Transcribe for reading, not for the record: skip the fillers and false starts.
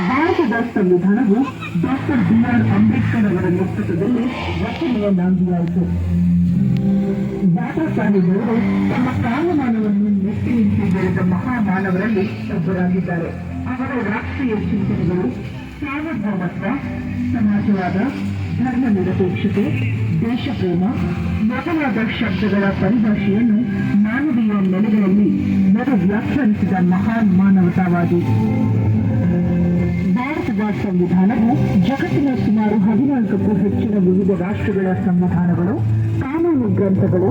ಭಾರತದ ಸಂವಿಧಾನವು doctor B R. Ambedkar ಅವರ ನೇತೃತ್ವದಲ್ಲಿ ರಚನೆಯ ನಾಂದಿಯಾಯಿತು. ಬಾಬಾ ಸಾಹೇಬ್ ಅವರು ತಮ್ಮ ಕಾಲಮಾನವನ್ನು ಮೆಟ್ಟಿ ನಿಂತು ಬೆಳೆದ ಮಹಾಮಾನವರಲ್ಲಿ ಒಬ್ಬರಾಗಿದ್ದಾರೆ. ಅವರ ರಾಷ್ಟ್ರೀಯ ಚಿಂತನೆಗಳು ಸಾರ್ವಭೌಮತ್ವ, ಸಮಾಜವಾದ, ಧರ್ಮ ನಿರಪೇಕ್ಷತೆ, ದೇಶಪ್ರೇಮ ಮೊದಲಾದ ಶಬ್ದಗಳ ಪರಿಭಾಷೆಯನ್ನು ಮಾನವೀಯ ನೆಲೆಗಳಲ್ಲಿ ಮರು ವ್ಯಾಖ್ಯಾನಿಸಿದ ಮಹಾನ್ ಮಾನವತಾವಾದಿ. ಭಾರತದ ಸಂವಿಧಾನವು ಜಗತ್ತಿನ ಸುಮಾರು 14ಕ್ಕೂ ಹೆಚ್ಚಿನ ವಿವಿಧ ರಾಷ್ಟ್ರಗಳ ಸಂವಿಧಾನಗಳು, ಕಾನೂನು ಗ್ರಂಥಗಳು,